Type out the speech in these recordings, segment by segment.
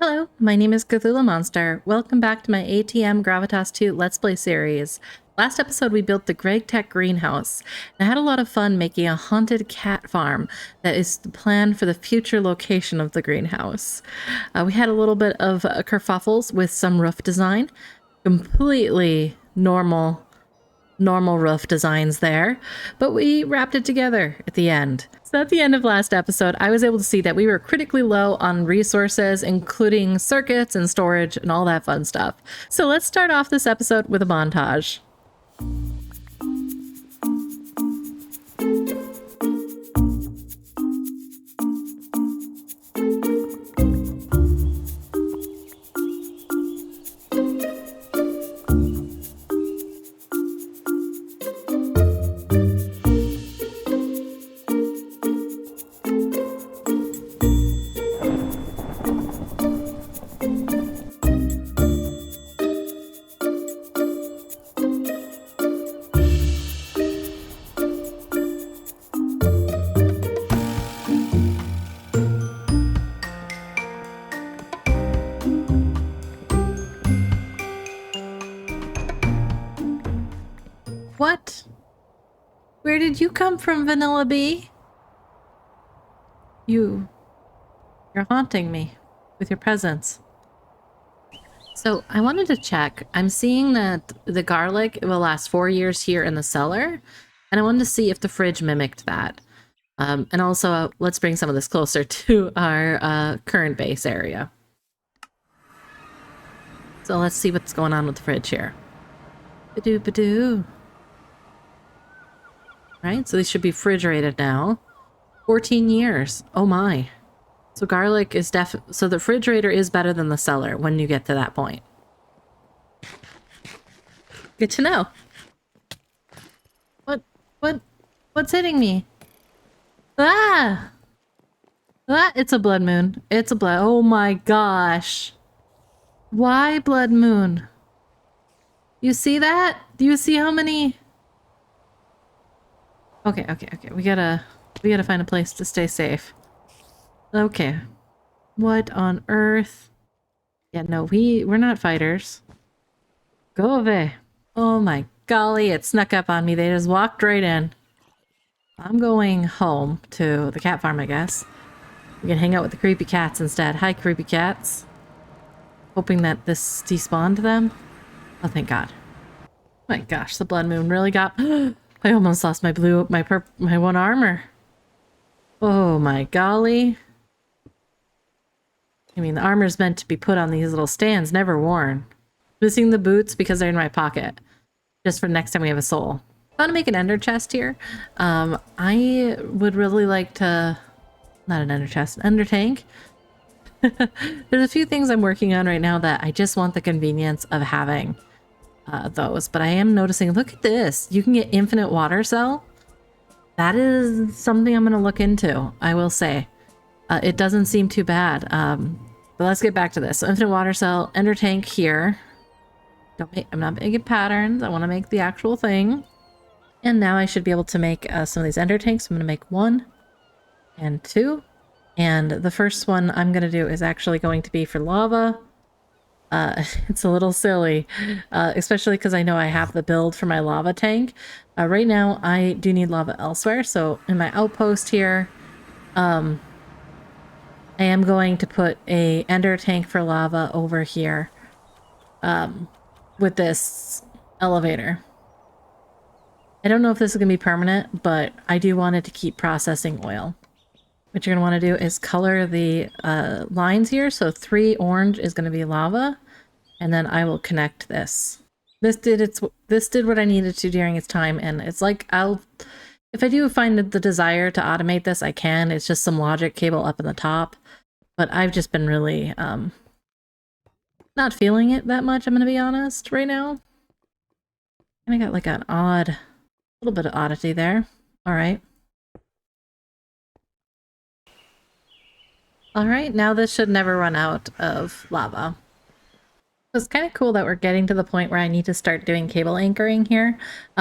Hello, my name is Cthulhamonster. Welcome back to my ATM Gravitas 2 Let's Play series. Last episode we built the Gregtech greenhouse, and I had a lot of fun making a haunted cat farm that is the plan for the future location of the greenhouse. We had a little bit of kerfuffles with some roof design, completely normal roof designs there, but we wrapped it together at the end. So at the end of last episode, I was able to see that we were critically low on resources, including circuits and storage and all that fun stuff. So let's start off this episode with a montage. What? Where did you come from, Vanilla Bee? You're haunting me with your presence. So I wanted to check. I'm seeing that the garlic will last 4 years here in the cellar, and I wanted to see if the fridge mimicked that. And also, let's bring some of this closer to our current base area. So let's see what's going on with the fridge here. Badoo-badoo. Right, so these should be refrigerated now. 14 years. Oh my. So garlic is so the refrigerator is better than the cellar when you get to that point. Good to know. What's hitting me? Ah! Ah, it's a blood moon. It's a blood. Oh my gosh. Why blood moon? You see that? Do you see how many? Okay. We gotta find a place to stay safe. Okay. What on earth? Yeah, no, we're not fighters. Go away. Oh my golly, it snuck up on me. They just walked right in. I'm going home to the cat farm, I guess. We can hang out with the creepy cats instead. Hi, creepy cats. Hoping that this despawned them. Oh, thank God. My gosh, the blood moon really got... I almost lost my my one armor. Oh my golly. I mean, the armor's meant to be put on these little stands, never worn. Missing the boots because they're in my pocket. Just for next time we have a soul. I want to make an ender chest here. I would really like to... Not an ender chest, an ender tank. There's a few things I'm working on right now that I just want the convenience of having. Those, but I am noticing, look at this, you can get infinite water cell. That is something I'm going to look into, I will say. It doesn't seem too bad, but let's get back to this. So infinite water cell, ender tank here. I'm not making patterns, I want to make the actual thing. And now I should be able to make some of these ender tanks. I'm going to make 1 and 2, and the first one I'm going to do is actually going to be for lava. It's a little silly, especially because I know I have the build for my lava tank. Right now, I do need lava elsewhere, so in my outpost here, I am going to put a ender tank for lava over here, with this elevator. I don't know if this is going to be permanent, but I do want it to keep processing oil. What you're going to want to do is color the lines here. So 3 orange is going to be lava, and then I will connect this. This did what I needed to during its time, and it's like if I do find the desire to automate this, I can. It's just some logic cable up in the top, but I've just been really not feeling it that much. I'm going to be honest right now. And I got like an little bit of oddity there. All right. Alright, now this should never run out of lava. It's kind of cool that we're getting to the point where I need to start doing cable anchoring here,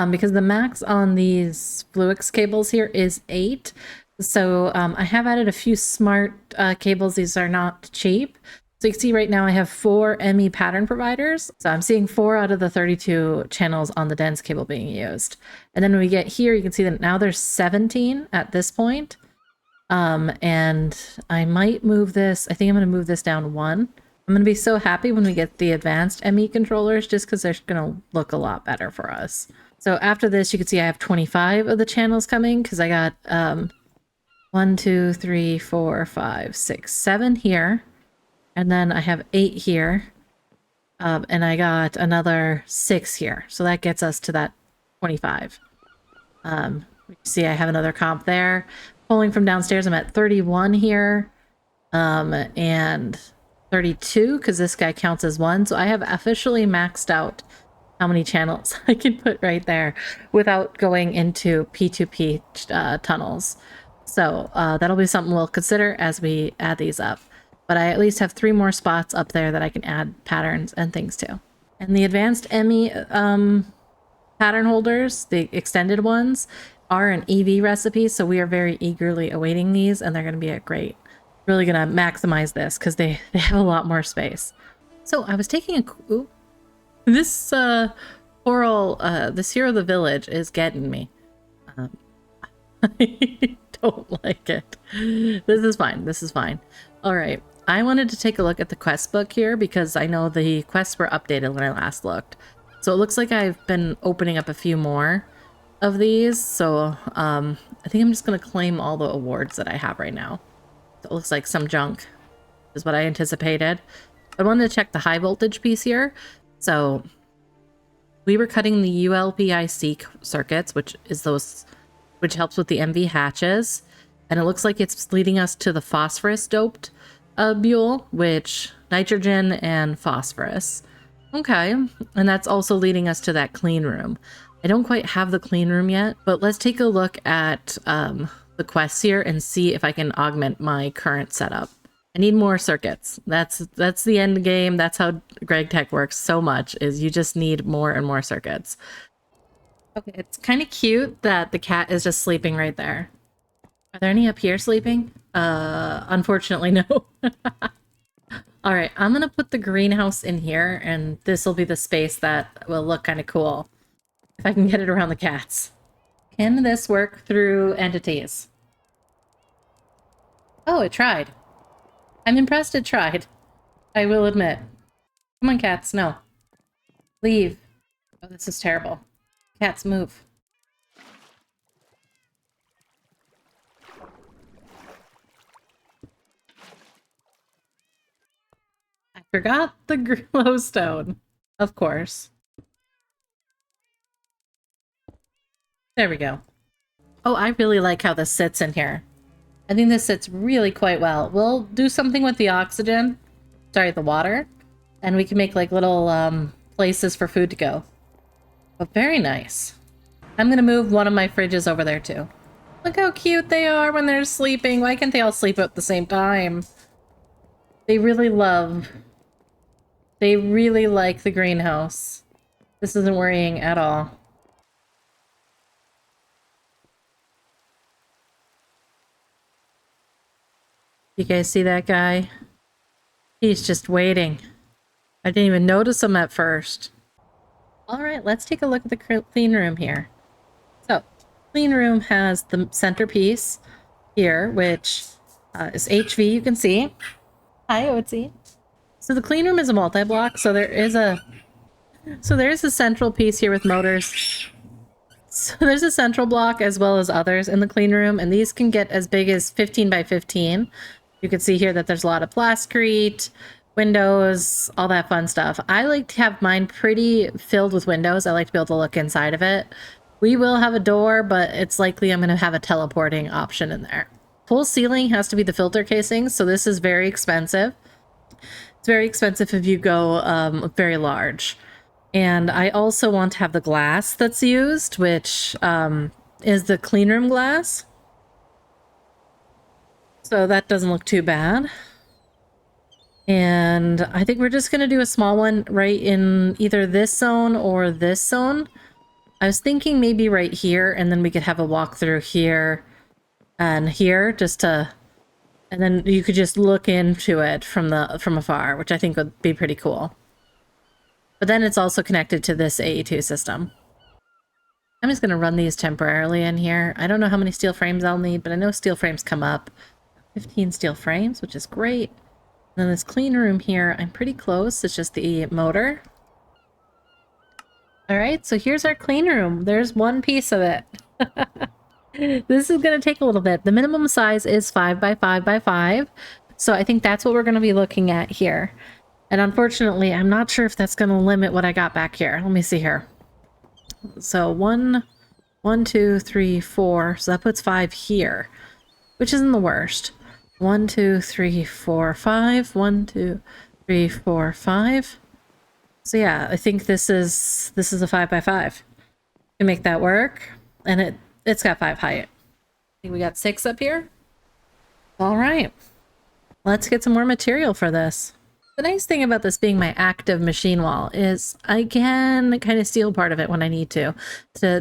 because the max on these Fluix cables here is 8. So I have added a few smart cables. These are not cheap. So you can see right now I have 4 ME pattern providers. So I'm seeing 4 out of the 32 channels on the dense cable being used. And then when we get here, you can see that now there's 17 at this point. And I might move this. I think I'm going to move this down 1. I'm going to be so happy when we get the advanced ME controllers just because they're going to look a lot better for us. So after this, you can see I have 25 of the channels coming because I got 1, 2, 3, 4, 5, 6, 7 here. And then I have 8 here. And I got another 6 here. So that gets us to that 25. You see I have another comp there. Pulling from downstairs, I'm at 31 here. And 32 because this guy counts as 1. So I have officially maxed out how many channels I can put right there without going into P2P tunnels. So that'll be something we'll consider as we add these up. But I at least have 3 more spots up there that I can add patterns and things to. And the advanced ME pattern holders, the extended ones, are an EV recipe. So we are very eagerly awaiting these, and they're going to be a great, really going to maximize this because they have a lot more space. So I was taking a... Ooh, this coral, this hero of the village is getting me. I don't like it. This is fine. This is fine. All right. I wanted to take a look at the quest book here because I know the quests were updated when I last looked. So it looks like I've been opening up a few more of these. So I think I'm just going to claim all the awards that I have right now. So it looks like some junk is what I anticipated. I wanted to check the high voltage piece here. So we were cutting the ULPIC circuits, which helps with the MV hatches. And it looks like it's leading us to the phosphorus doped buell, which nitrogen and phosphorus. Okay. And that's also leading us to that clean room. I don't quite have the clean room yet, but let's take a look at the quests here and see if I can augment my current setup. I need more circuits. That's the end game. That's how Gregtech works so much, is you just need more and more circuits. Okay, it's kind of cute that the cat is just sleeping right there. Are there any up here sleeping? Unfortunately, no. All right, I'm gonna put the greenhouse in here, and this will be the space that will look kind of cool. If I can get it around the cats. Can this work through entities? Oh, it tried. I'm impressed it tried. I will admit. Come on, cats, no. Leave. Oh, this is terrible. Cats, move. I forgot the glowstone. Of course. There we go. Oh, I really like how this sits in here. I think this sits really quite well. We'll do something with the oxygen. Sorry, the water. And we can make like little places for food to go. But very nice. I'm gonna move one of my fridges over there too. Look how cute they are when they're sleeping. Why can't they all sleep at the same time? They really like the greenhouse. This isn't worrying at all. You guys see that guy? He's just waiting. I didn't even notice him at first. All right, let's take a look at the clean room here. So, clean room has the centerpiece here, which is HV, you can see. Hi, OC. So the clean room is a multi-block, so there is a central piece here with motors. So there's a central block as well as others in the clean room, and these can get as big as 15 by 15. You can see here that there's a lot of plasticrete, windows, all that fun stuff. I like to have mine pretty filled with windows. I like to be able to look inside of it. We will have a door, but it's likely I'm going to have a teleporting option in there. Full ceiling has to be the filter casing, so this is very expensive. It's very expensive if you go very large. And I also want to have the glass that's used, which is the clean room glass. So that doesn't look too bad. And I think we're just going to do a small one right in either this zone or this zone. I was thinking maybe right here, and then we could have a walkthrough here and here just to And then you could just look into it from afar, which I think would be pretty cool. But then it's also connected to this AE2 system. I'm just going to run these temporarily in here. I don't know how many steel frames I'll need, but I know steel frames come up. 15 steel frames, which is great. And then this clean room here, I'm pretty close. It's just the motor. All right, so here's our clean room. There's one piece of it. This is going to take a little bit. The minimum size is 5 by 5 by 5. So I think that's what we're going to be looking at here. And unfortunately, I'm not sure if that's going to limit what I got back here. Let me see here. So 1, 2, 3, 4. So that puts 5 here, which isn't the worst. 1, 2, 3, 4, 5. 1, 2, 3, 4, 5. So yeah, I think this is a 5 by 5. Can make that work, and it's got 5 height. I think we got 6 up here. All right, let's get some more material for this. The nice thing about this being my active machine wall is I can kind of steal part of it when I need to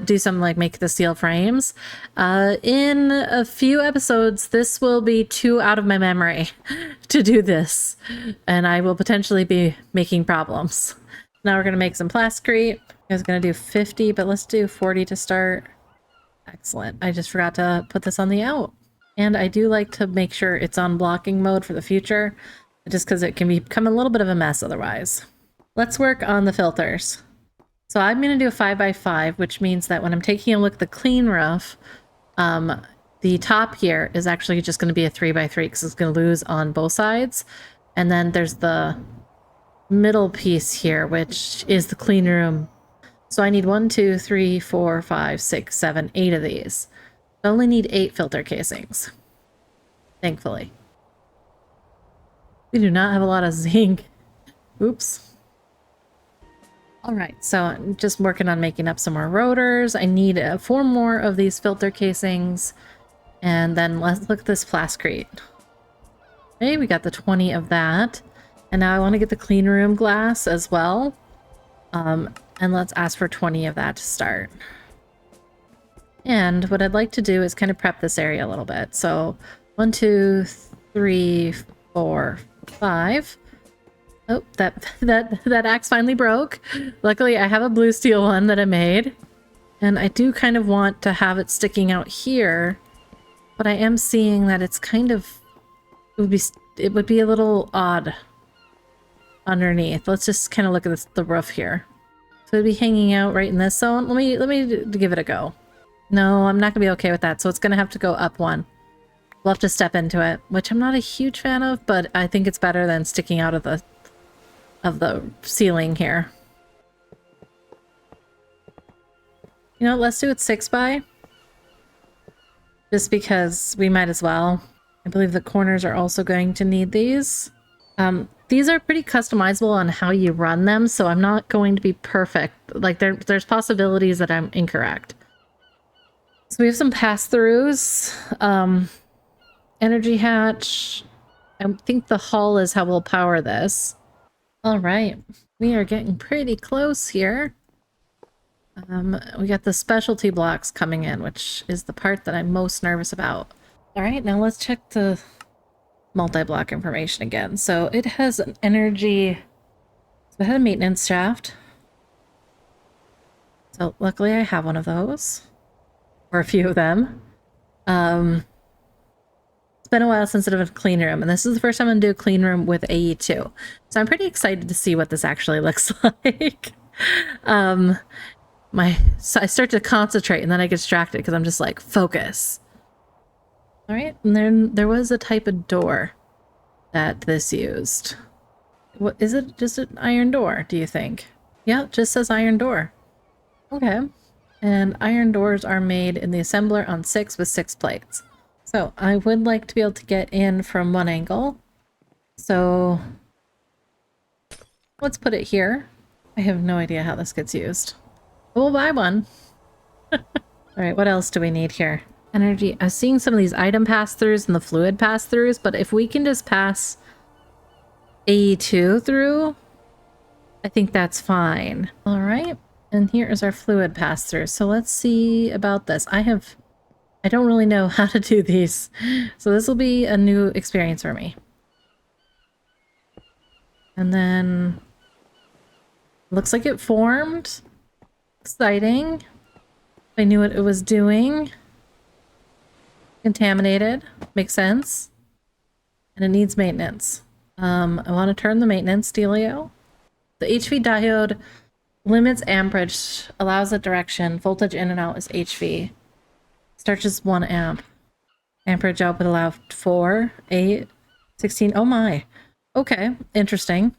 do something like make the steel frames. In a few episodes, this will be too out of my memory to do this, and I will potentially be making problems. Now we're going to make some plasticrete. I was going to do 50, but let's do 40 to start. Excellent. I just forgot to put this on the out. And I do like to make sure it's on blocking mode for the future, just because it can become a little bit of a mess otherwise. Let's work on the filters. So I'm going to do a 5 by 5, which means that when I'm taking a look at the clean roof, the top here is actually just going to be a 3 by 3 because it's going to lose on both sides. And then there's the middle piece here, which is the clean room. So I need 1, 2, 3, 4, 5, 6, 7, 8 of these. I only need 8 filter casings, thankfully. We do not have a lot of zinc. Oops. All right, so I'm just working on making up some more rotors. I need 4 more of these filter casings. And then let's look at this plasticrete. Okay, we got the 20 of that. And now I want to get the clean room glass as well. And let's ask for 20 of that to start. And what I'd like to do is kind of prep this area a little bit. So 1, 2, 3, 4, 5. Oh, that axe finally broke. Luckily, I have a blue steel one that I made. And I do kind of want to have it sticking out here. But I am seeing that it's kind of... It would be a little odd underneath. Let's just kind of look at the roof here. So it'd be hanging out right in this zone. Let me give it a go. No, I'm not gonna be okay with that. So it's gonna have to go up 1. We'll have to step into it, which I'm not a huge fan of, but I think it's better than sticking out of the ceiling here. You know, let's do it 6 by. Just because we might as well. I believe the corners are also going to need these. These are pretty customizable on how you run them, so I'm not going to be perfect. Like there's possibilities that I'm incorrect. So we have some pass-throughs. Energy hatch. I think the hull is how we'll power this. All right, we are getting pretty close here. We got the specialty blocks coming in, which is the part that I'm most nervous about. All right, now let's check the multi-block information again. So it has an energy... So it had a maintenance shaft. So luckily I have one of those. Or a few of them. It's been a while since I did a clean room, and this is the first time I'm going to do a clean room with AE2. So I'm pretty excited to see what this actually looks like. So I start to concentrate and then I get distracted because I'm just like, focus. All right, and then there was a type of door that this used. What is it? Just an iron door, do you think? Yeah, it just says iron door. Okay. And iron doors are made in the assembler on 6 with 6 plates. So I would like to be able to get in from one angle. So let's put it here. I have no idea how this gets used. We'll buy one. All right, what else do we need here? Energy. I was seeing some of these item pass-throughs and the fluid pass-throughs, but if we can just pass AE2 through, I think that's fine. All right, and here is our fluid pass-through. So let's see about this. I have I don't really know how to do these. So this will be a new experience for me. And then looks like it formed. Exciting. I knew what it was doing. Contaminated. Makes sense. And it needs maintenance. I want to turn the maintenance dealio. The HV diode limits amperage, allows a direction. Voltage in and out is HV. Starts as 1 amp. Amperage output allowed 4, 8, 16. Oh my. Okay, interesting.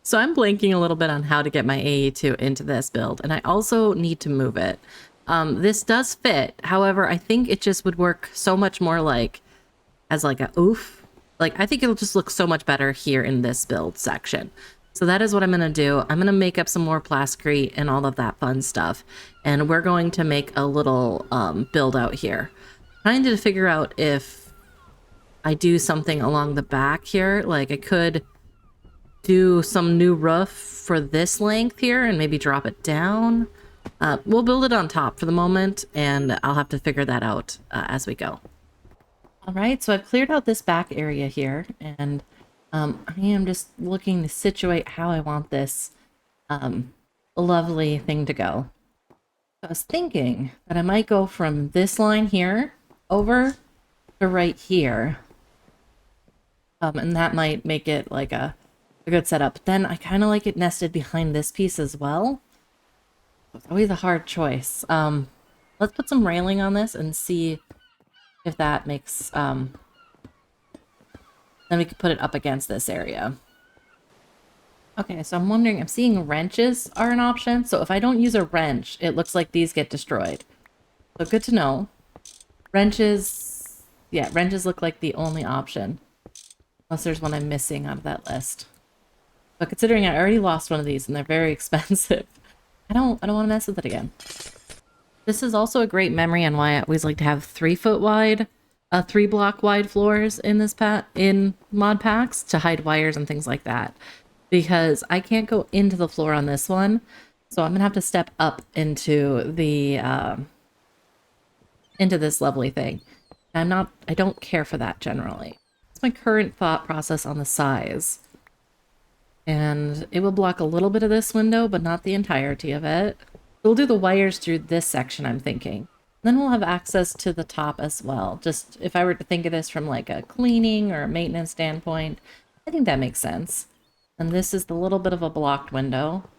So I'm blanking a little bit on how to get my AE2 into this build, and I also need to move it. This does fit. However, I think it just would work so much more like as like a oof. Like, I think it'll just look so much better here in this build section. So that is what I'm going to do. I'm going to make up some more plasticrete and all of that fun stuff. And we're going to make a little build out here. Trying to figure out if I do something along the back here. Like, I could do some new roof for this length here and maybe drop it down. We'll build it on top for the moment, and I'll have to figure that out as we go. All right, so I've cleared out this back area here, and I am just looking to situate how I want this lovely thing to go. I was thinking that I might go from this line here over to right here. And that might make it like a good setup. But then I kind of like it nested behind this piece as well. It's always a hard choice. Let's put some railing on this and see if that makes... then we could put it up against this area. Okay, so I'm wondering, I'm seeing wrenches are an option. So if I don't use a wrench, it looks like these get destroyed. So good to know. Wrenches, yeah, wrenches look like the only option. Unless there's one I'm missing out of that list. But considering I already lost one of these and they're very expensive, I don't want to mess with it again. This is also a great memory on why I always like to have 3-foot wide, 3-block wide floors in this in mod packs to hide wires and things like that. Because I can't go into the floor on this one, so I'm gonna have to step up into the into this lovely thing. I don't care for that generally. It's my current thought process on the size. And it will block a little bit of this window, but not the entirety of it. We'll do the wires through this section, I'm thinking. Then we'll have access to the top as well. Just if I were to think of this from like a cleaning or a maintenance standpoint, I think that makes sense. And this is the little bit of a blocked window.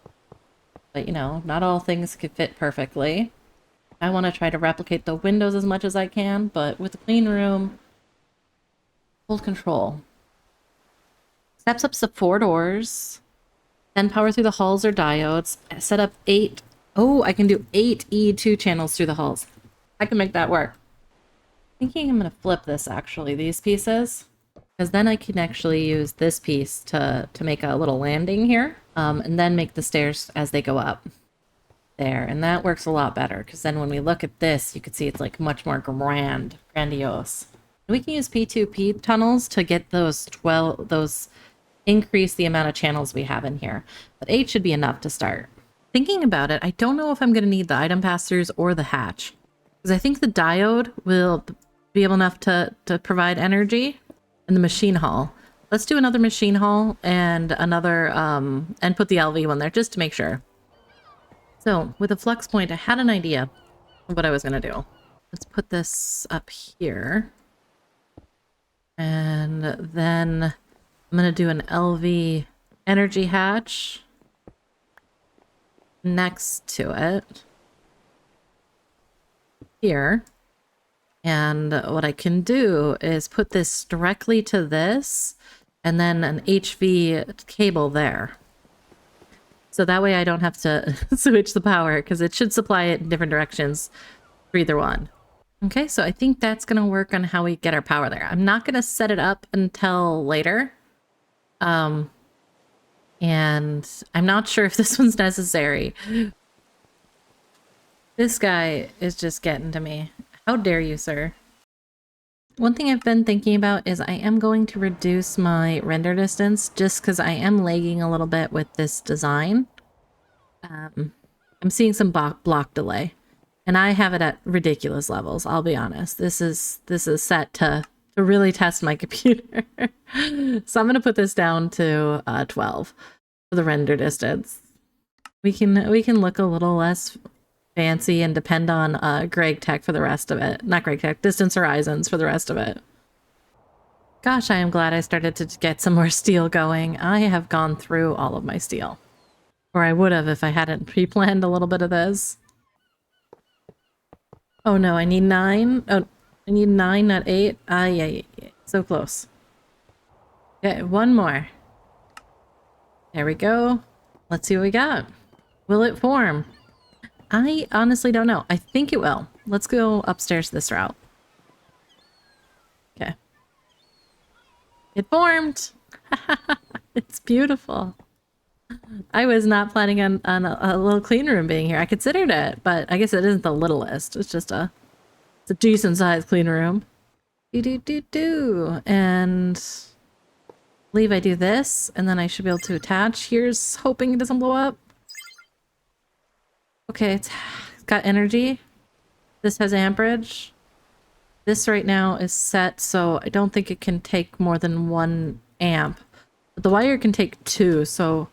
But you know, not all things could fit perfectly. I want to try to replicate the windows as much as I can, but with the clean room, hold control. Steps up to 4 doors. Then power through the halls or diodes. Set up 8. Oh, I can do 8 E2 channels through the halls. I can make that work. Thinking I'm going to flip this actually, these pieces. Because then I can actually use this piece to make a little landing here. And then make the stairs as they go up. There, and that works a lot better. Because then when we look at this, you can see it's like much more grandiose. We can use P2P tunnels to get those increase the amount of channels we have in here. But 8 should be enough to start. Thinking about it, I don't know if I'm going to need the item pass-throughs or the hatch. Because I think the diode will be able enough to provide energy. And the machine hall. Let's do another machine hall and another, and put the LV one there just to make sure. So with a flex point, I had an idea of what I was going to do. Let's put this up here. And then I'm going to do an LV energy hatch next to it here. And what I can do is put this directly to this and then an HV cable there. So that way I don't have to switch the power because it should supply it in different directions for either one. Okay, so I think that's going to work on how we get our power there. I'm not going to set it up until later. And I'm not sure if this one's necessary. This guy is just getting to me. How dare you, sir? One thing I've been thinking about is I am going to reduce my render distance just because I am lagging a little bit with this design. I'm seeing some block delay. And I have it at ridiculous levels, I'll be honest. This is set to really test my computer. So I'm going to put this down to 12 for the render distance. We can look a little less fancy and depend on Gregtech for the rest of it. Not Gregtech, Distance Horizons for the rest of it. Gosh, I am glad I started to get some more steel going. I have gone through all of my steel. Or I would have if I hadn't pre-planned a little bit of this. Oh no, I need 9. Oh, I need 9, not 8. Yeah. So close. Okay, one more. There we go. Let's see what we got. Will it form? I honestly don't know. I think it will. Let's go upstairs this route. Okay. It formed! It's beautiful. I was not planning on a little clean room being here. I considered it, but I guess it isn't the littlest. It's just it's a decent sized clean room. And I believe I do this, and then I should be able to attach. Here's hoping it doesn't blow up. Okay, it's got energy. This has amperage. This right now is set, so I don't think it can take more than 1 amp. But the wire can take 2, so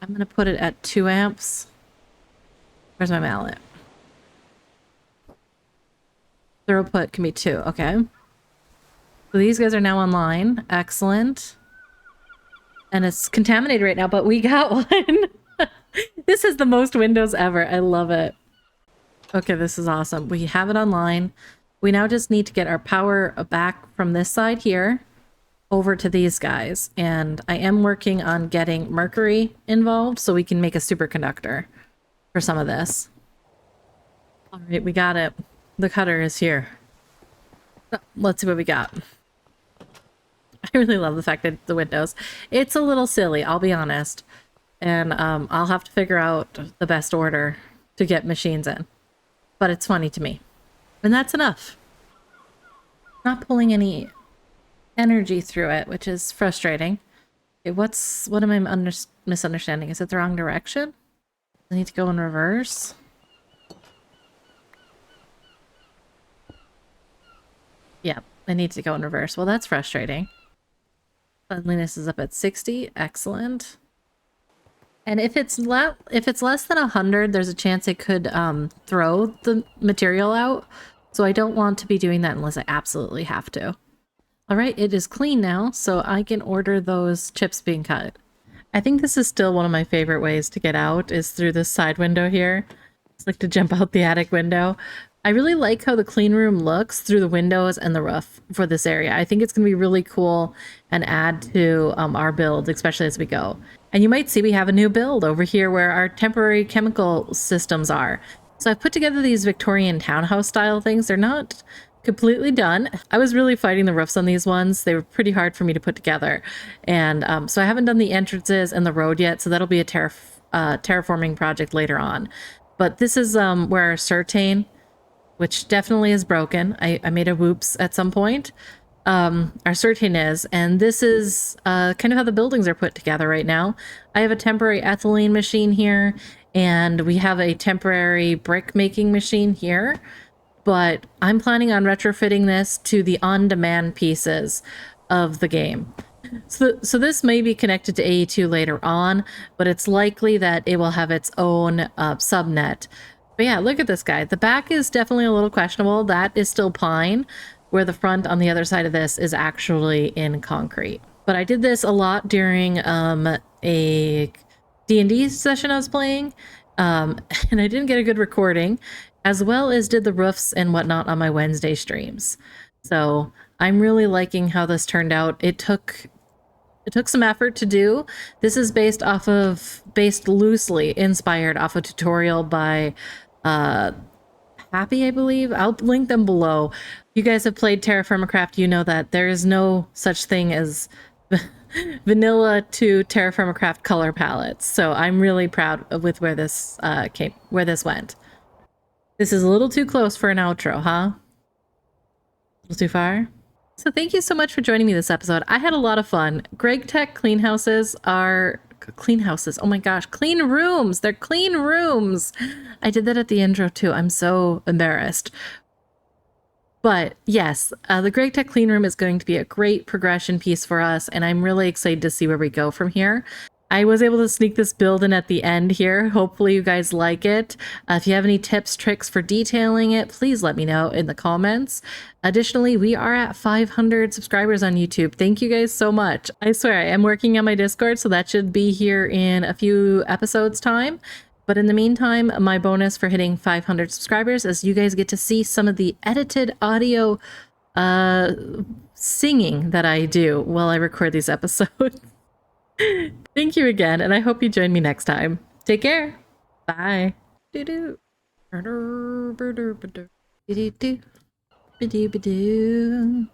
I'm going to put it at 2 amps. Where's my mallet? Throughput can be 2, okay. So these guys are now online. Excellent. And it's contaminated right now, but we got one. This is the most windows ever. I love it. Okay, this is awesome. We have it online. We now just need to get our power back from this side here over to these guys. And I am working on getting mercury involved so we can make a superconductor for some of this. All right, we got it. The cutter is here. Let's see what we got. I really love the fact that the windows. It's a little silly, I'll be honest. And I'll have to figure out the best order to get machines in. But it's funny to me. And that's enough. Not pulling any energy through it, which is frustrating. Okay, what am I misunderstanding? Is it the wrong direction? I need to go in reverse. Yeah, I need to go in reverse. Well, that's frustrating. Cleanliness is up at 60. Excellent. And if it's less than 100, there's a chance it could throw the material out. So I don't want to be doing that unless I absolutely have to. All right, it is clean now, so I can order those chips being cut. I think this is still one of my favorite ways to get out is through this side window here. It's like to jump out the attic window. I really like how the clean room looks through the windows and the roof for this area. I think it's going to be really cool and add to our build, especially as we go. And you might see we have a new build over here where our temporary chemical systems are. So I've put together these Victorian townhouse style things. They're not completely done. I was really fighting the roofs on these ones. They were pretty hard for me to put together. And so I haven't done the entrances and the road yet. So that'll be a terraforming project later on. But this is where our Certain, which definitely is broken. I made a whoops at some point. Our Certain is, and this is kind of how the buildings are put together right now. I have a temporary ethylene machine here, and we have a temporary brick making machine here, but I'm planning on retrofitting this to the on-demand pieces of the game. So this may be connected to AE2 later on, but it's likely that it will have its own subnet. But yeah, look at this guy. The back is definitely a little questionable. That is still pine, where the front on the other side of this is actually in concrete. But I did this a lot during a D&D session I was playing, and I didn't get a good recording, as well as did the roofs and whatnot on my Wednesday streams. So I'm really liking how this turned out. It took some effort to do. This is based loosely inspired off a tutorial by Happy, I believe. I'll link them below. You guys have played Terraformacraft, you know that there is no such thing as vanilla to Terraformacraft color palettes. So I'm really proud with where this went. This is a little too close for an outro, huh? A little too far? So thank you so much for joining me this episode. I had a lot of fun. Gregtech Cleanhouses are clean houses. Oh my gosh, clean rooms. They're clean rooms. I did that at the intro too. I'm so embarrassed. But yes, the Gregtech Cleanroom is going to be a great progression piece for us, and I'm really excited to see where we go from here. I was able to sneak this build in at the end here. Hopefully you guys like it. If you have any tips, tricks for detailing it, please let me know in the comments. Additionally, we are at 500 subscribers on YouTube. Thank you guys so much. I swear, I am working on my Discord, so that should be here in a few episodes time. But in the meantime, my bonus for hitting 500 subscribers is you guys get to see some of the edited audio singing that I do while I record these episodes. Thank you again, and I hope you join me next time. Take care. Bye. Do-do. Do-do-do. Ba-do-ba-do.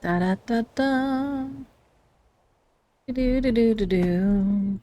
Da-da-da-da. Do-do-do-do-do.